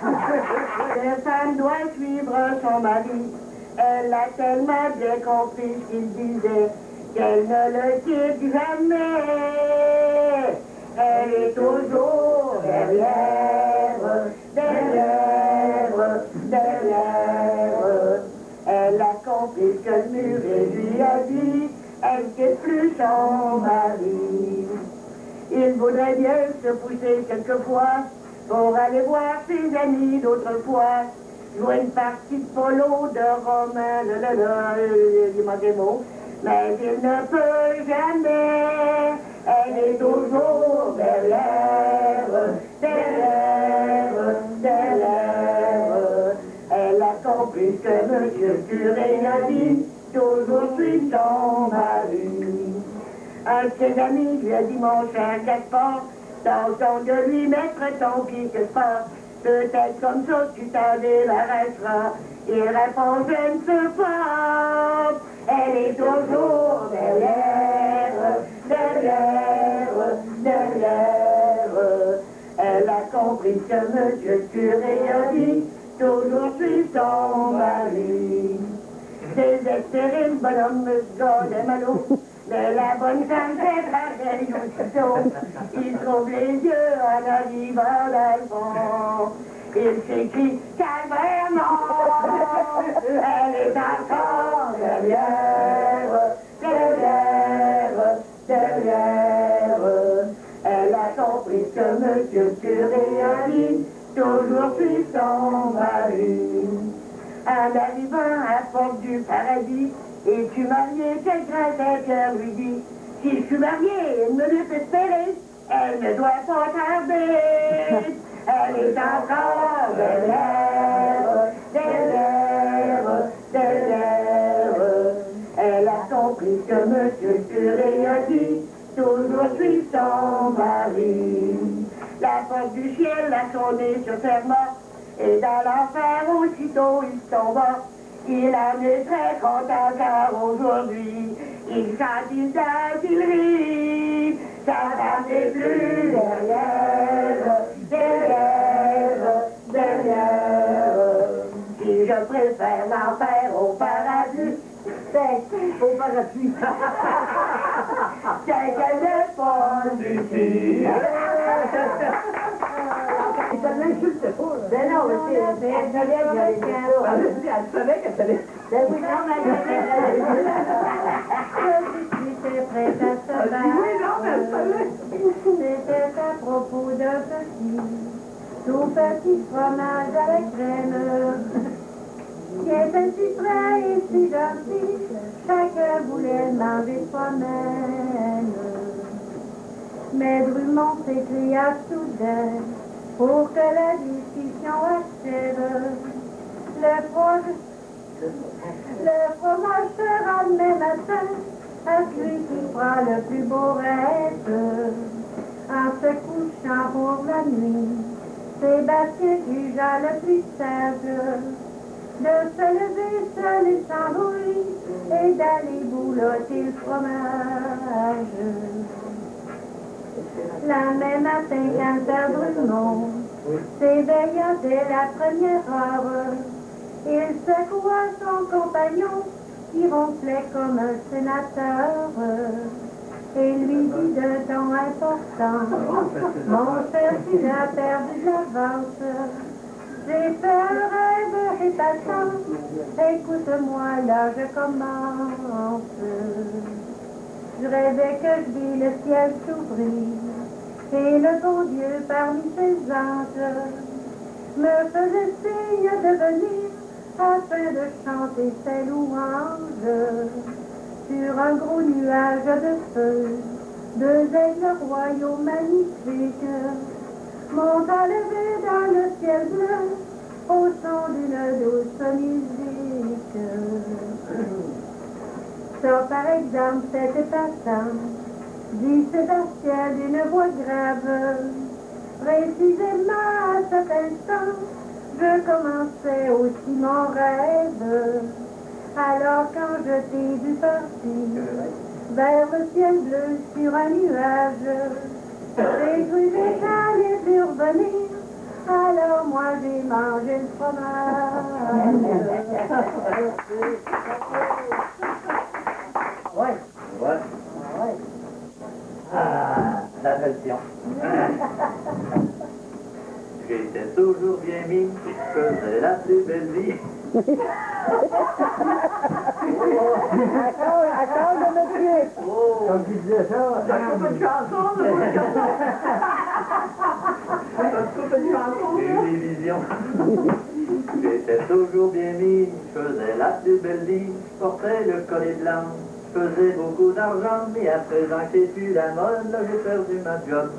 La femme doit suivre son mari. Elle a tellement bien compris ce qu'il disait qu'elle ne le quitte jamais. Elle est toujours derrière, derrière, derrière. Elle a compris que le muret lui a dit, elle n'est plus son mari. Il voudrait bien se pousser quelquefois pour aller voir ses amis d'autrefois, jouer une partie de polo, de romain, il manque des mots, mais il ne peut jamais. Elle est toujours derrière, derrière, derrière. Elle a compris que monsieur le curé a dit, toujours suis son mari. Un de ses amis lui a dit, mon cher Gaspard, tentons de lui mettre ton pied quelque part. Peut-être comme ça tu t'en débarrasseras. Il répond, je ne sais pas. Elle est toujours derrière, derrière, derrière. Elle a compris que monsieur le curé a dit, toujours suis son mari. Désespéré, le bonhomme se gardait malot. Mais la bonne femme fait pareil aussitôt. Il trouve les yeux en arrivant dans le fond. Il s'écrie, calvaire, non! Elle est encore derrière, derrière, derrière. Elle a compris que monsieur le curé a dit, toujours suis son mari. En arrivant à la porte du paradis, es-tu marié? Quel grand cœur lui dit, si je suis marié, une minute espérée, elle ne doit pas tarder. Elle est encore derrière, derrière, derrière. Elle a compris que monsieur le curé a dit, toujours suis son mari. La porte du ciel a sonné, se ferma, et dans l'enfer aussitôt il tomba. Il en est très content car aujourd'hui, il chante, il danse, il rit. Sa femme n'est plus derrière, derrière, derrière. Si je préfère l'enfer au paradis, c'est au paradis. C'est qu'elle n'est pas d'ici. Ça l'insulte pas. Ben non, mais c'est... Elle savait qu'elle savait. Ben oui, non, mais j'étais prête à se battre. Oui, non, mais elle savait. C'était à propos d'un tout petit fromage à la crème. Qui était si frais et si gentil, chacun voulait manger soi-même. Mais Drummond s'écria soudain, pour que la discussion achève, le fromage sera demain matin à celui qui fera le plus beau rêve. En se couchant pour la nuit, Sébastien jugea le plus sage de se lever seul et sans bruit et d'aller boulotter le fromage. La même matin quand Père Drummond s'éveilla dès la première heure, il secoua son compagnon qui ronflait comme un sénateur et lui dit d'un ton important, mon cher, tu as perdu l'avance, j'ai fait un rêve épatant, écoute-moi là je commence. Je rêvais que je vis le ciel s'ouvrir et le bon Dieu parmi ses anges me faisait signe de venir afin de chanter ses louanges. Sur un gros nuage de feu, deux aigles royaux magnifiques m'ont enlevé dans le ciel bleu au son d'une douce musique. Ça, par exemple, c'était passant, dit Sébastien d'une voix grave. Précisément à cet instant, je commençais aussi mon rêve. Alors quand je t'ai vu partir vers le ciel bleu sur un nuage, j'ai cru que j'allais plus revenir Alors moi j'ai mangé le fromage. Ouais. Ouais. Ouais. Ah, la tradition. J'étais toujours bien mis, je faisais la plus belle vie. Accord de notre pied. Oh, Comme tu disais ça. Ça coupe une chanson, là, ça coupe une chanson, j'ai là. eu des visions. J'étais toujours bien mis, je faisais la plus belle vie, je portais le collet blanc, je faisais beaucoup d'argent, mais à présent que c'est plus la mode, là j'ai perdu ma job.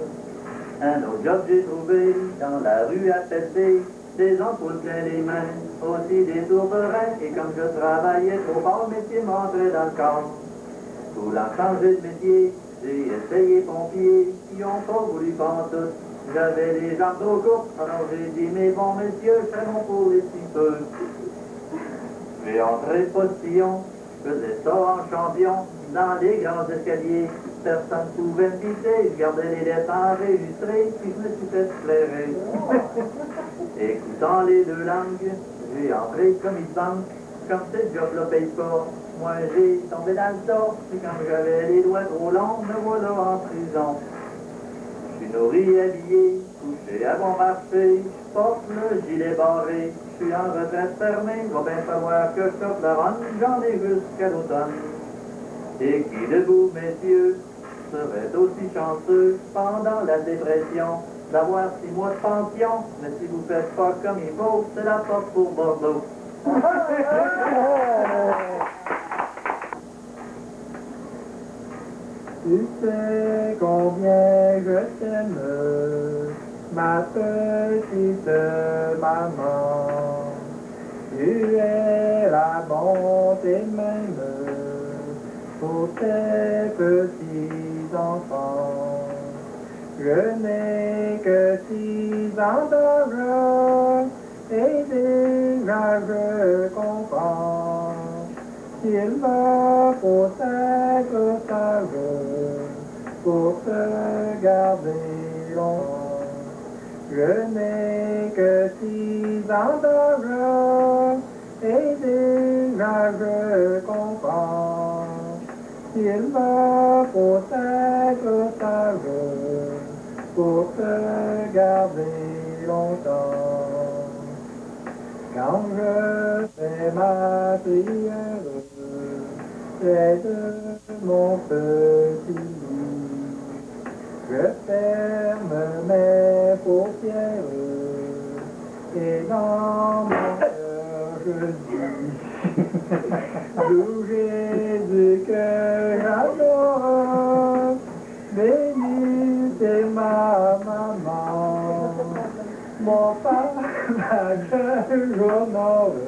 Un autre job j'ai trouvé dans la rue à Pessé, des ampoules plein les mains, aussi des tourterets, et comme je travaillais trop fort, le métier m'entrait dans le corps. Voulant changer de métier, j'ai essayé pompier, ils ont pas voulu pantoute. J'avais les jambes trop courtes, alors j'ai dit, mais bon monsieur, je fais mon pour les petits peu. J'ai entré postillon, je faisais ça en champion, dans les grands escaliers. Personne ne pouvait me pisser, je gardais les lettres enregistrées, puis je me suis fait flairer. Écoutant les deux langues, j'ai entré comme une banque, comme ce job-là paye pas. Moi j'ai tombé dans le tas, puis quand j'avais les doigts trop longs, me voilà en prison. Je suis nourri, habillé, couché à bon marché, je porte le gilet barré, je suis en retraite fermée, va bien falloir que je sorte la run, j'en ai jusqu'à l'automne. Et qui debout, messieurs, serait aussi chanceux pendant la dépression d'avoir 6 mois de pension, mais si vous faites pas comme il faut, c'est la porte pour Bordeaux. Tu sais combien je t'aime, ma petite maman. Tu es la bonté même pour tes petits enfants. Je n'ai que 6 ans d'âge et déjà je comprends qu'il me faut être sage pour te garder longtemps. Je n'ai que 6 ans d'âge et déjà je comprends qu'il me faut être sage pour te garder longtemps. Quand je fais ma prière, près de mon petit lit, je ferme mes paupières et dans mon cœur je dis Doux Jésus que j'adore, béni c'est ma maman, mon papa que j'honore,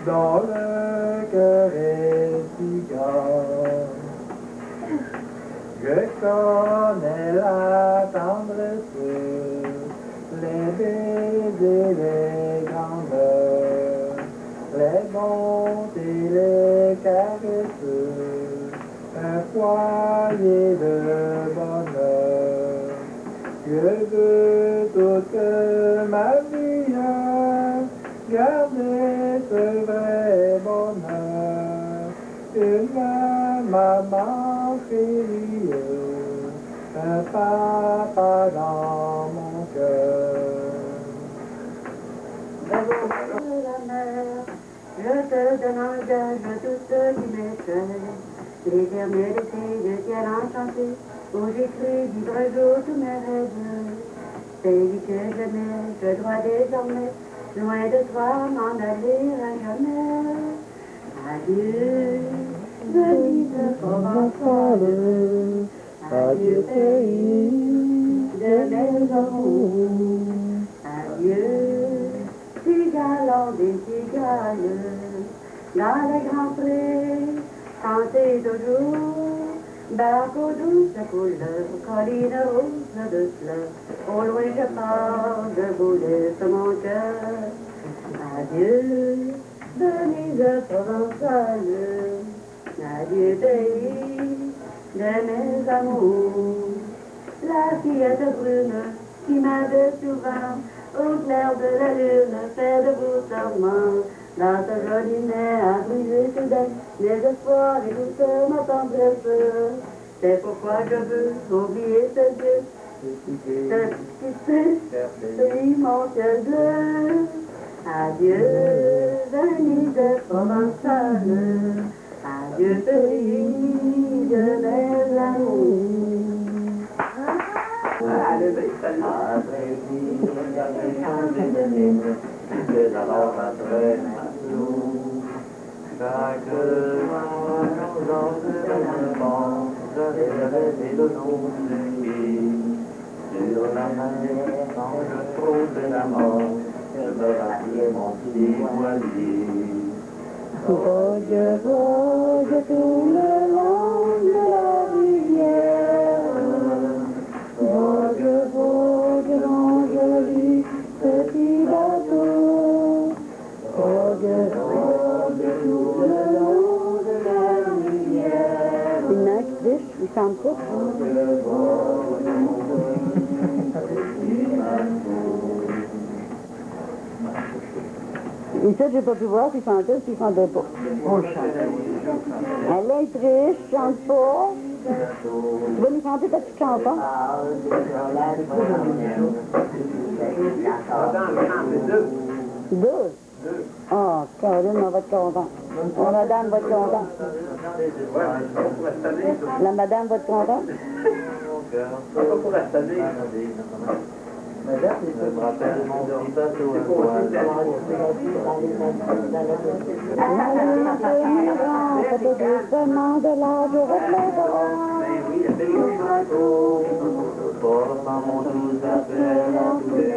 dans le cœur est si grand. Je connais la tendresse, les baisers, les grandeurs, les bontés, les caresses, un foyer de bonheur. Je veux toute ma vie garder ce vrai bonheur. Une maman chérie, un papa dans mon cœur. Bravo, la mer, je te donne en gage tout ce qui m'est cher. Les derniers d'été de ciel enchanté, où j'écris vivre un jour tous mes rêves. Pays que j'aimais, je dois désormais, loin de toi, m'en aller à jamais. Adieu, Venise provençale, adieu pays de mes amours, adieu, cigales des cigales, dans les grands prés, chantez toujours, barque douce couleur, colline rose de fleurs, au loin je pars, je vous laisse mon cœur, adieu, Venise provençale, adieu pays de mes amours. La fillette brune qui m'avait souvent, au clair de la lune, fait de beaux serments. Dans sa jolie nez a brisé soudain mes espoirs et toute ma tendresse. C'est pourquoi je veux oublier ce Dieu, ce petit mon ciel bleu. Adieu, Venise de Provençal. Adieu, pays de belles amours. Allez, après vivre, j'avais changé de mine, c'est alors après nous. Chaque soir, quand je me mens, j'avais rêvé de nos amis. Sur la mer, quand je trouvais la mort, je me rappelais mon petit voilier. Vogue, vogue tout le long de la rivière. Vogue, vogue, mon joli petit bateau. Vogue, vogue tout le long de la rivière. Une neige dish, il chante pas. Vogue, vogue, mon petit bateau. Et ça, j'ai pas pu voir s'il chantait ou s'il chantait pas. On chante. Elle est triste, chante pas. Tu vas nous chanter ta petite chanson? Deux? Ah, Caroline, on va être content. La madame va être contente. La madame va être contente? Pas pour la année. Madame, Je me rappelle mon petit bateau à voile. Seulement de l'âge au Portant mon doux appel à tous les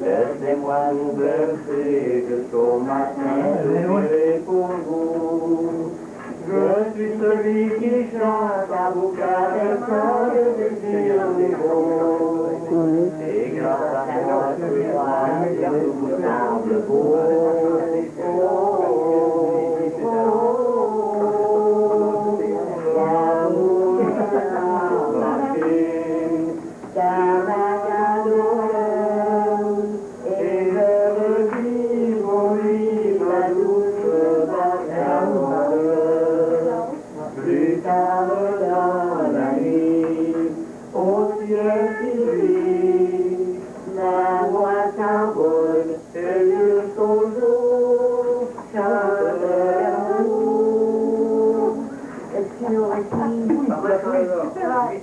Laissez-moi vous bercer jusqu'au matin, je vivrai pour vous. Je suis celui qui chante à vous caressant le désir des beaux. Et grâce à moi, je crois que tout vous semble beau.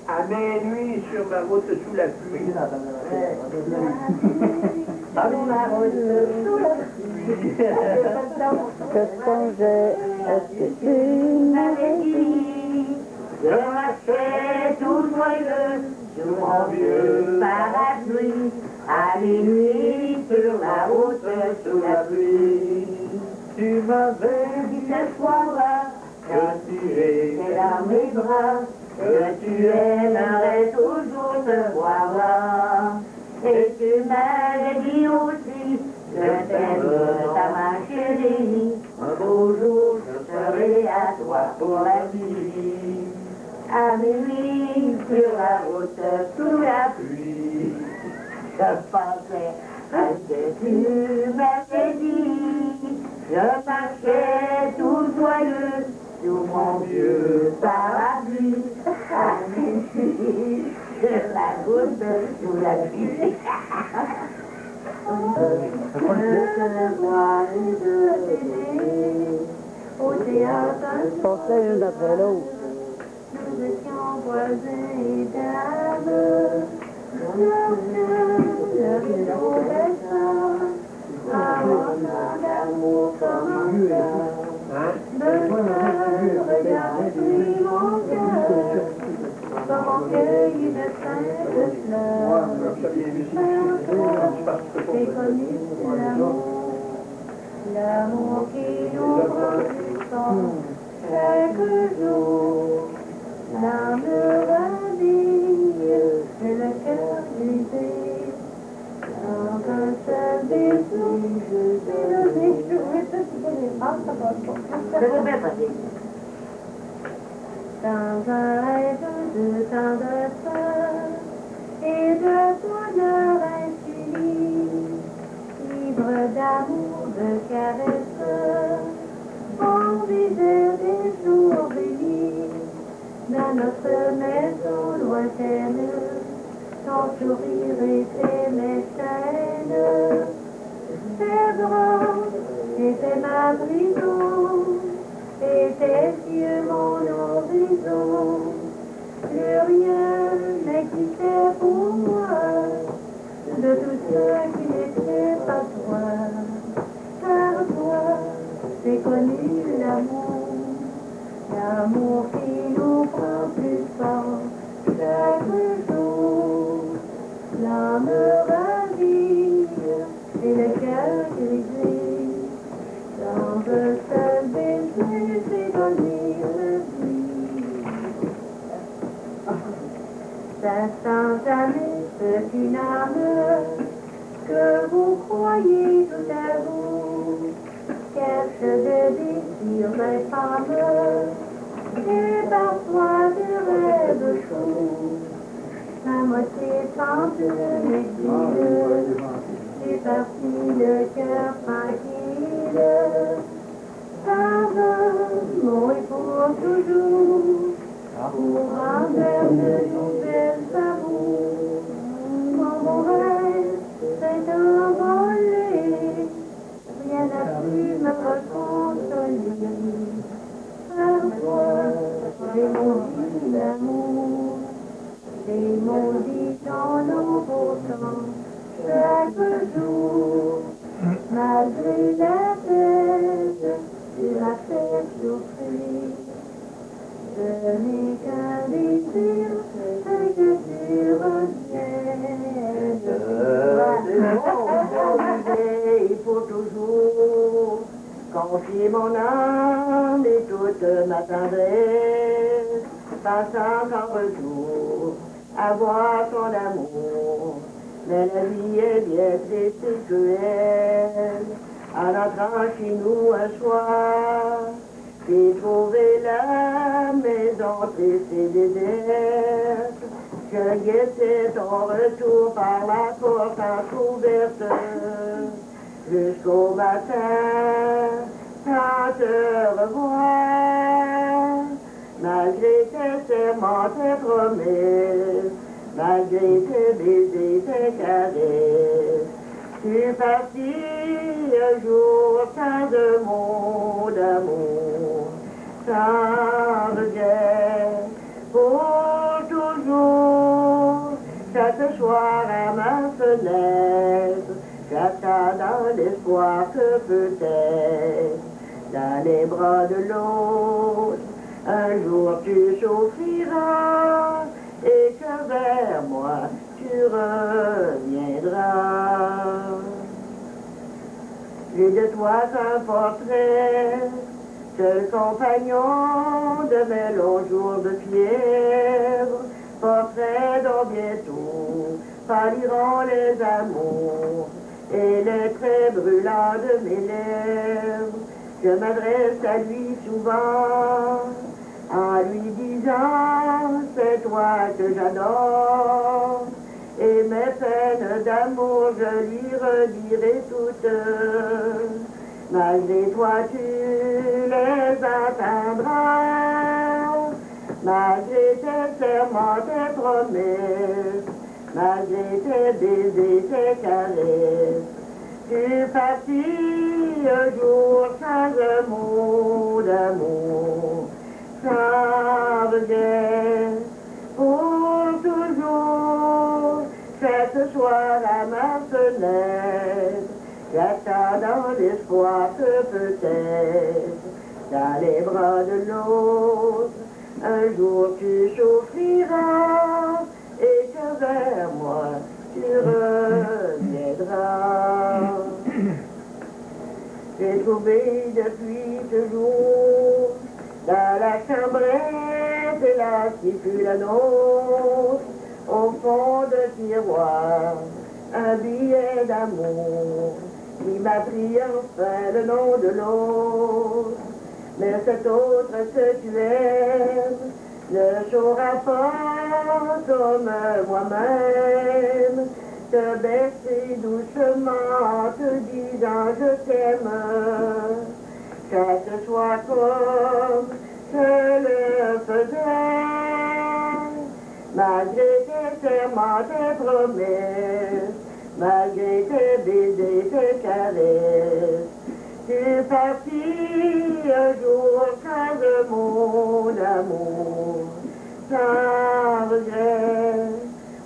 À minuit sur ma route sous la pluie. Que songeais, est-ce que tu m'avais dit? Je marchais tout joyeux sur mon vieux parapluie, à minuit sur la route sous la pluie. Tu m'avais dit ce soir-là que tu c'est dans mes bras, que tu aimerais toujours ce soir-là. Et tu m'avais dit aussi, je t'aime ta main chérie, un beau jour je serai à toi pour la vie. À minuit sur la route sous la pluie, je pensais à ce que tu m'avais dit. Je marchais tout joyeux sur mon vieux parapluie, à minuit sur la route sous la pluie. Je te vois les deux bébés au théâtre. Passez une après l'autre. Nous étions voisins et dames. Leur cœur, leur dos baissant, d'amour comme un cœur. De cœur, regarde-lui mon cœur, comme on cueille une simple fleur. J'ai connu l'amour, l'amour qui nous prend du sang chaque jour. L'âme ravie et le cœur brisé. Dans un seul bisou, c'est le bisou. Dans un rêve de tendresse et de bonheur infini, ivre d'amour, de caresses, on vivait des jours bénis. Dans notre maison lointaine, ton sourire était mes chaînes. Tes bras étaient ma prison, et tes yeux mon horizon. Plus rien n'existait pour moi, de tout ce qui n'était pas toi. Car toi, j'ai connu l'amour, l'amour qui nous prend plus fort chaque jour. L'âme ravie et le cœur grisé. Dans un seul baiser, j'ai donné la vie. Ça sent jamais ce qu'une âme que vous croyez tout à vous cache de désirs infâmes et parfois de rêves chauds. La moitié tente m'exile, j'ai parti le cœur tranquille. Pardonne-moi pour toujours, pour rendre de nouvelles amours. Mon rêve s'est envolé, rien n'a pu me consoler. Parfois, j'ai maudit l'amour, j'ai maudit ton nouveau temps chaque jour. Malgré la peine, tu m'as fait souffrir. Je n'ai qu'un désir, c'est que tu reviennes. Il faut toujours confier mon âme et toute ma tendresse, passant en retour, avoir ton amour. Mais la vie est bien triste et cruelle. En entrant chez nous un soir, j'ai trouvé la maison triste et déserte. Je guettais ton retour par la porte entrouverte. Jusqu'au matin, sans te revoir. Malgré tes serments, tes promesses, malgré tes baisers, tes caresses, tu es parti un jour sans de mots d'amour, sans regret, pour toujours. Chaque soir à ma fenêtre, j'attends dans l'espoir que peut-être, dans les bras de l'autre, un jour tu s'offriras et que vers moi tu reviendras. J'ai de toi un portrait, seul compagnon de mes longs jours de fièvre, portrait dont bientôt pâliront les amours et les traits brûlants de mes lèvres. Je m'adresse à lui souvent, en lui disant, c'est toi que j'adore, et mes peines d'amour je lui redirai toutes. Malgré toi tu les entendras, malgré tes serments, tes promesses, malgré tes baisers, tes caresses. Tu es parti un jour sans un mot d'amour, sans regret, pour toujours. Ce soir à ma fenêtre, j'attends l'espoir que peut-être, dans les bras de l'autre, un jour tu souffriras et que vers moi tu reviendras. J'ai trouvé depuis toujours dans la chambrette, là qui fut la nôtre, au fond de tiroir, un billet d'amour qui m'a pris enfin le nom de l'autre. Mais cet autre que tu aimes ne saura pas comme moi-même te baisser doucement, te disant je t'aime, chaque soir comme je le faisais, malgré tes serments, tes promesses, malgré tes baisers, tes caresses. Tu es parti un jour sans mon amour, sans regret,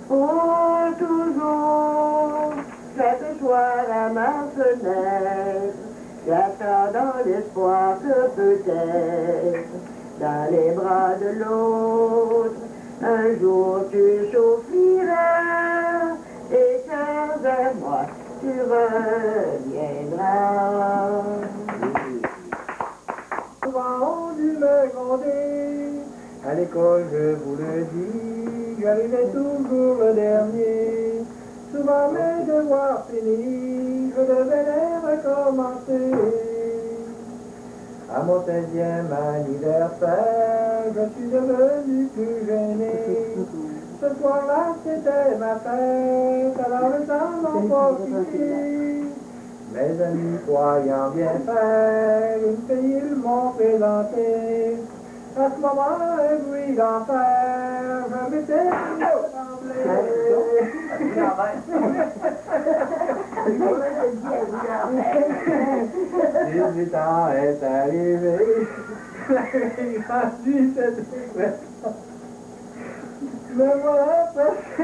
pour toujours. Chaque soir à ma fenêtre, j'attends dans l'espoir que peut-être, dans les bras de l'autre, un jour tu souffriras et que vers moi tu reviendras. Souvent on dû me gronder, à l'école je vous le dis, j'arrivais toujours le dernier. Souvent mes devoirs finis, je devais les recommencer. À mon 16e anniversaire, je suis devenu plus gêné. Ce soir-là, c'était ma fête, alors le temps n'en profité. Mes amis, croyant bien faire, une fille, ils m'ont présenté. À ce moment, un bruit d'enfer, je m'étais tremblé. 18 ans est arrivé, j'ai grandi cette découverte. Me voilà presque.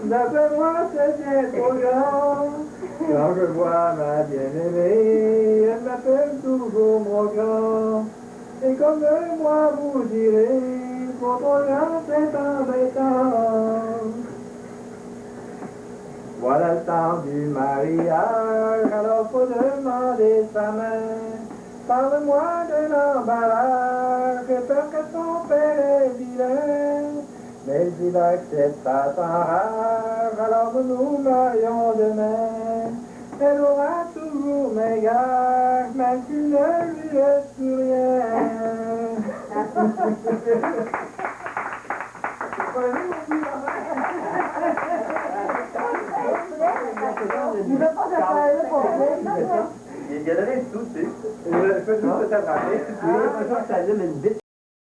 D'après moi, c'est bien trop grand. Quand je vois ma bien-aimée, elle m'appelle toujours mon grand. Et comme moi, vous direz, pour ton grand, c'est embêtant. Voilà le temps du mariage, alors faut demander sa main. Parle-moi de l'embarras, j'ai peur que ton père est vilain. Mais il accepte pas sans rage, alors nous marions demain. Elle aura toujours mes gages, même tu ne lui laisses plus rien. Il veut pas de faire le problème. Il y en avait tout, tu sais. Je peux tout te rattraper. Ça allume une bite.